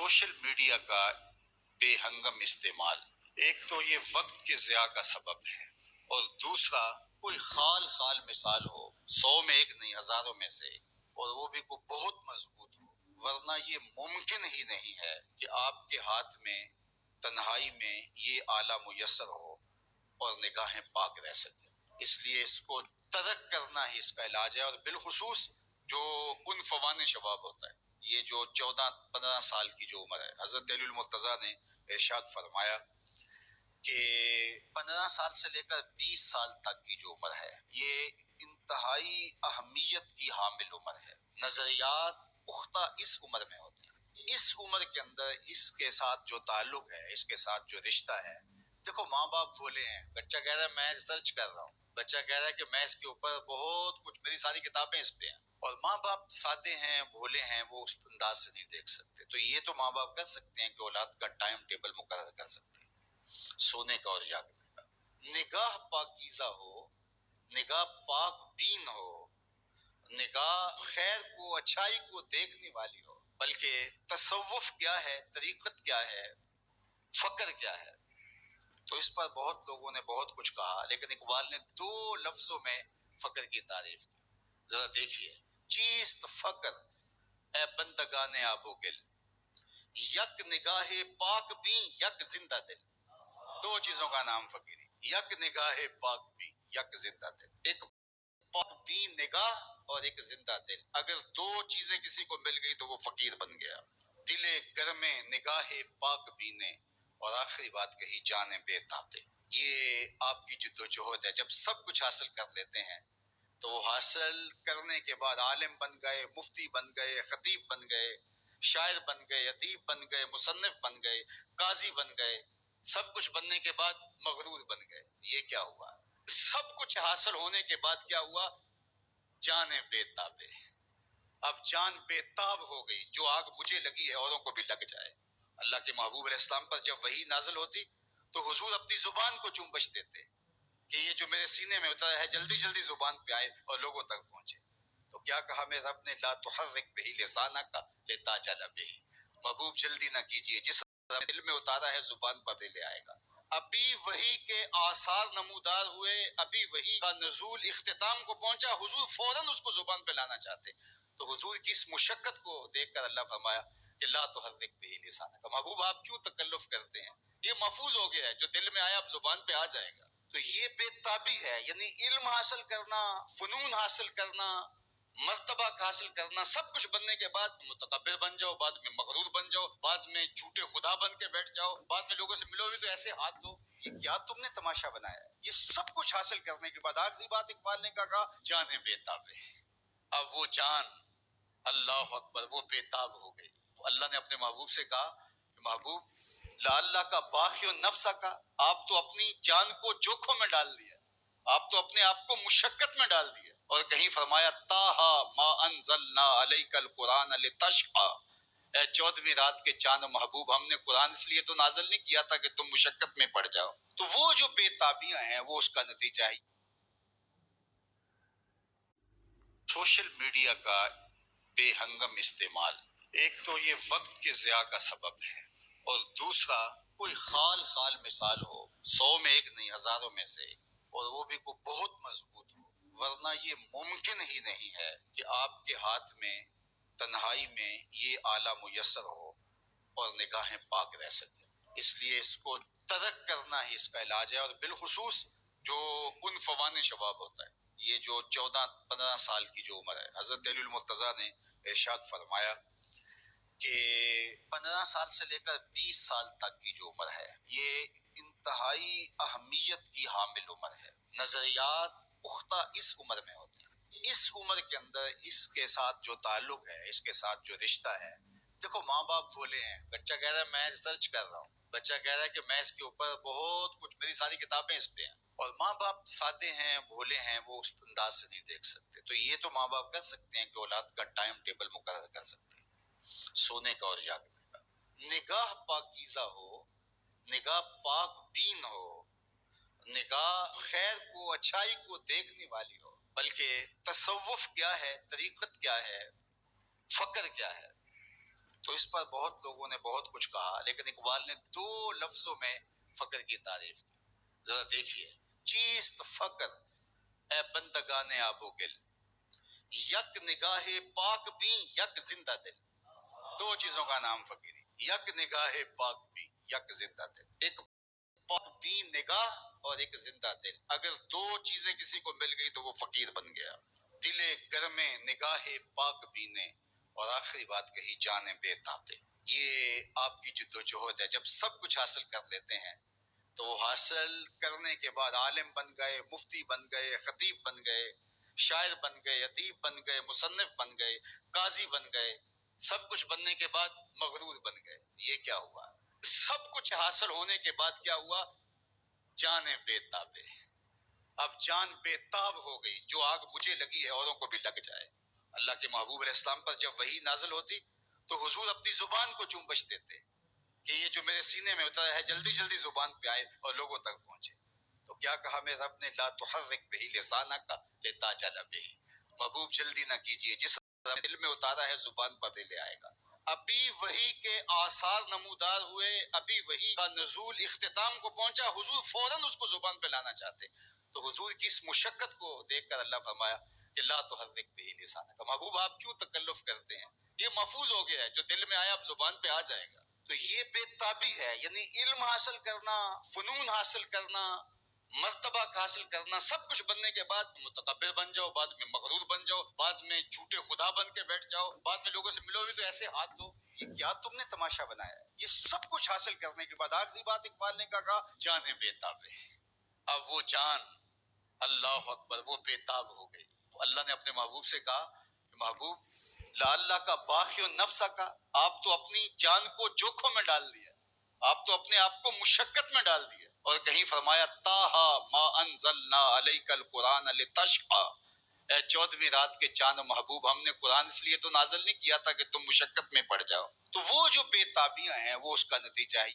Social media کا بے ہنگم استعمال ایک تو یہ وقت کے ضیاع کا سبب ہے، اور دوسرا کوئی خال خال مثال ہو، 100 میں ایک نہیں، ہزاروں میں سے ایک، اور وہ بھی کوئی بہت مضبوط ہو، ورنہ یہ ممکن ہی نہیں ہے کہ آپ کے ہاتھ میں تنہائی میں یہ آلہ میسر ہو اور نگاہیں پاک رہ سکیں۔ اس لیے اس کو ترک کرنا ہی اس کا علاج ہے، اور بالخصوص جو ان فوان شباب ہوتا ہے، یہ جو 14-15 سال کی جو عمر ہے، حضرت علی المرتضیٰ نے ارشاد فرمایا کہ 15 سال سے لے کر 20 سال تک کی جو عمر ہے، یہ انتہائی اہمیت کی حامل عمر ہے۔ نظریات پختہ اس عمر میں ہوتے ہیں۔ اس عمر کے اندر اس کے ساتھ جو تعلق ہے، اس کے ساتھ جو رشتہ ہے، دیکھو ماں باپ بولے ہیں، بچہ کہہ رہا ہے میں ریسرچ کر رہا ہوں، بچہ کہہ رہا ہے کہ میں اس کے اوپر بہت کچھ، میری ساری کتابیں اس پہ ہیں، اور ماں باپ سادے ہیں، بھولے ہیں، وہ اس انداز سے نہیں دیکھ سکتے۔ تو یہ تو ماں باپ کر سکتے ہیں کہ اولاد کا ٹائم ٹیبل مقرر کر سکتے ہیں، سونے کا اور جاگنے کا۔ نگاہ پاکیزہ ہو، نگاہ پاک بین ہو، نگاہ خیر کو، اچھائی کو دیکھنے والی ہو۔ بلکہ تصوف کیا ہے، طریقت کیا ہے، فقر کیا ہے، تو اس پر بہت لوگوں نے بہت کچھ کہا، لیکن اقبال نے 2 لفظوں میں فقر کی تعریف کی۔ ذرا دیکھیے، چیست فقر اے بندگان آب و گل، یک نگاہ پاک بین یک زندہ دل۔ 2 چیزوں کا نام فقیری، یک نگاہ پاک بین یک زندہ دل، ایک پاک بین نگاہ اور ایک زندہ دل۔ اگر 2 چیزیں کسی کو مل گئی تو وہ فقیر بن گیا۔ دل گرم نگاہ پاک بینے، اور آخری بات کہی جان بے تابے۔ یہ آپ کی جد و جہد ہے۔ جب سب کچھ حاصل کر لیتے ہیں تو وہ حاصل کرنے کے بعد عالم بن گئے، مفتی بن گئے، خطیب بن گئے، شاعر بن گئے، ادیب بن گئے، مصنف بن گئے، قاضی بن گئے، سب کچھ بننے کے بعد مغرور بن گئے۔ یہ کیا ہوا؟ سب کچھ حاصل ہونے کے بعد کیا ہوا؟ جان بے تابے۔ اب جان بے تاب ہو گئی، جو آگ مجھے لگی ہے اوروں کو بھی لگ جائے۔ اللہ کے محبوب علیہ السلام پر جب وحی نازل ہوتی تو حضور اپنی زبان کو جنبش دیتے کہ یہ جو میرے سینے میں اترا ہے جلدی جلدی زبان پہ آئے اور لوگوں تک پہنچے۔ تو کیا کہا میرے رب نے؟ لا تحرک بہ لسانک لتعجل بہ، محبوب جلدی نہ کیجئے، جس دل میں اتارا ہے زبان پر بھی لے آئے گا۔ ابھی وحی کے آثار نمودار ہوئے، ابھی وحی کا نزول اختتام کو پہنچا، حضور فوراً اس کو زبان پہ لانا چاہتے، تو حضور کی اس مشقت کو دیکھ کر اللہ فرمایا کہ لا تحرک بہ لسانک، محبوب آپ کیوں تکلف کرتے ہیں، یہ محفوظ ہو گیا ہے، جو دل میں آیا اب زبان پہ آ جائے گا۔ تو یہ بے تابی ہے، یعنی علم حاصل کرنا، فنون حاصل کرنا، مرتبہ حاصل کرنا، سب کچھ بننے کے بعد متکبر بن جاؤ، بعد میں مغرور بن جاؤ، بعد میں جھوٹے خدا بن کے بیٹھ جاؤ، بعد میں لوگوں سے ملو بھی تو ایسے ہاتھ دو، یہ کیا تم نے تماشا بنایا ہے؟ یہ سب کچھ حاصل کرنے کے بعد آخری بات اقبال نے کہا جان بے تابے۔ اب وہ جان، اللہ اکبر، وہ بے تاب ہو گئی۔ اللہ نے اپنے محبوب سے کہا کہ محبوب لعلہ کا باخی نفسہ کا، آپ تو اپنی جان کو جوکھوں میں ڈال دیا، آپ تو اپنے آپ کو مشقت میں ڈال دیا۔ اور کہیں فرمایا تاہا ما انزلنا علیک القرآن لتشقی، اے 14ویں رات کے چاند محبوب، ہم نے قرآن اس لیے تو نازل نہیں کیا تھا کہ تم مشقت میں پڑ جاؤ۔ تو وہ جو بے تابیاں ہیں وہ اس کا نتیجہ ہے۔ سوشل میڈیا کا بے ہنگم استعمال ایک تو یہ وقت کے ضیاع کا سبب ہے، اور دوسرا کوئی خال خال مثال ہو، 100 میں ایک نہیں، ہزاروں میں سے ایک، اور وہ بھی کوئی بہت مضبوط ہو، ورنہ یہ ممکن ہی نہیں ہے کہ آپ کے ہاتھ میں تنہائی میں یہ آلہ میسر ہو اور نگاہیں پاک رہ سکیں۔ اس لیے اس کو ترک کرنا ہی اس کا علاج ہے، اور بالخصوص جو ان فوان شباب ہوتا ہے، یہ جو 14-15 سال کی جو عمر ہے، حضرت علی المرتضیٰ نے ارشاد فرمایا کہ 15 سال سے لے کر 20 سال تک کی جو عمر ہے، یہ انتہائی اہمیت کی حامل عمر ہے۔ نظریات پختہ اس عمر میں ہوتے ہیں۔ اس عمر کے اندر اس کے ساتھ جو تعلق ہے، اس کے ساتھ جو رشتہ ہے، دیکھو ماں باپ بولے ہیں، بچہ کہہ رہا ہے میں ریسرچ کر رہا ہوں، بچہ کہہ رہا ہے کہ میں اس کے اوپر بہت کچھ، میری ساری کتابیں اس پہ ہیں، اور ماں باپ سادے ہیں، بھولے ہیں، وہ اس انداز سے نہیں دیکھ سکتے۔ تو یہ تو ماں باپ کر سکتے ہیں کہ اولاد کا ٹائم ٹیبل مقرر کر سکتے ہیں، سونے کا اور جاگنے کا۔ نگاہ پاکیزہ ہو، نگاہ پاک بین ہو، نگاہ خیر کو، اچھائی کو دیکھنے والی ہو۔ بلکہ تصوف کیا ہے، طریقت کیا ہے، فقر کیا ہے، تو اس پر بہت لوگوں نے بہت کچھ کہا، لیکن اقبال نے 2 لفظوں میں فقر کی تعریف کی۔ ذرا دیکھیے، چیست فقر اے بندگان آب و گل، یک نگاہ پاک بھی یک زندہ دل۔ 2 چیزوں کا نام فقیری، یک نگاہ پاک بھی یک زندہ دل، ایک پاک بھی نگاہ اور ایک زندہ دل۔ اگر 2 چیزیں کسی کو مل گئی تو وہ فقیر بن گیا۔ دل گرم نگاہ پاک بینے، اور آخری بات کہی جان بے تابے۔ یہ آپ کی جدوجہد ہے۔ جب سب کچھ حاصل کر لیتے ہیں تو وہ حاصل کرنے کے بعد عالم بن گئے، مفتی بن گئے، خطیب بن گئے، شاعر بن گئے، ادیب بن گئے، مصنف بن گئے، قاضی بن گئے، سب کچھ بننے کے بعد مغرور بن گئے۔ یہ کیا ہوا؟ سب کچھ حاصل ہونے کے بعد کیا ہوا؟ جان بے تابے۔ اب جان بے تاب ہو گئی، جو آگ مجھے لگی ہے اوروں کو بھی لگ جائے۔ اللہ کے محبوب علیہ السلام پر جب وحی نازل ہوتی تو حضور اپنی زبان کو چنبش دیتے کہ یہ جو میرے سینے میں اترا ہے جلدی جلدی زبان پہ آئے اور لوگوں تک پہنچے۔ تو کیا کہا میرے رب نے؟ لا تحرک بہ لسانک لتعجل بہ، محبوب جلدی نہ کیجیے، جس دل میں اتارا ہے زبان پر بھی لے آئے گا۔ ابھی وحی کے آثار نمودار ہوئے، ابھی وحی کا نزول اختتام کو پہنچا، حضور فوراً اس کو زبان پہ لانا چاہتے۔ تو حضور کی اس مشقت کو دیکھ کر اللہ فرمایا کہ لا تحرک بہ لسانک، محبوب آپ کیوں تکلف کرتے ہیں؟ یہ محفوظ ہو گیا ہے، جو دل میں آیا اب زبان پہ آ جائے گا۔ تو یہ بے تابی ہے، یعنی علم حاصل کرنا، فنون حاصل کرنا، مرتبہ حاصل کرنا، سب کچھ بننے کے بعد متکبر بن جاؤ، بعد میں مغرور بن جاؤ، بعد میں جھوٹے خدا بن کے بیٹھ جاؤ، بعد میں لوگوں سے ملو بھی تو ایسے ہاتھ دو۔ یہ کیا تم نے تماشا بنایا ہے؟ یہ سب کچھ حاصل کرنے کے بعد آخری بات اقبال نے کہا جان بے تابے۔ اب وہ جان، اللہ اکبر، وہ بے تاب ہو گئی۔ اللہ نے اپنے محبوب سے کہا کہ محبوب اللہ کا باخی نفس کا، آپ تو اپنی جان کو جوکھوں میں ڈال دیا، آپ تو اپنے آپ کو مشقت میں ڈال دیا۔ اور کہیں فرمایا تاہا ما انزلنا علیک القرآن لتشقی، اے 14ویں رات کے چاند و محبوب، ہم نے قرآن اس لیے تو نازل نہیں کیا تھا کہ تم مشقت میں پڑ جاؤ۔ تو وہ جو بے تابیاں ہیں وہ اس کا نتیجہ ہے۔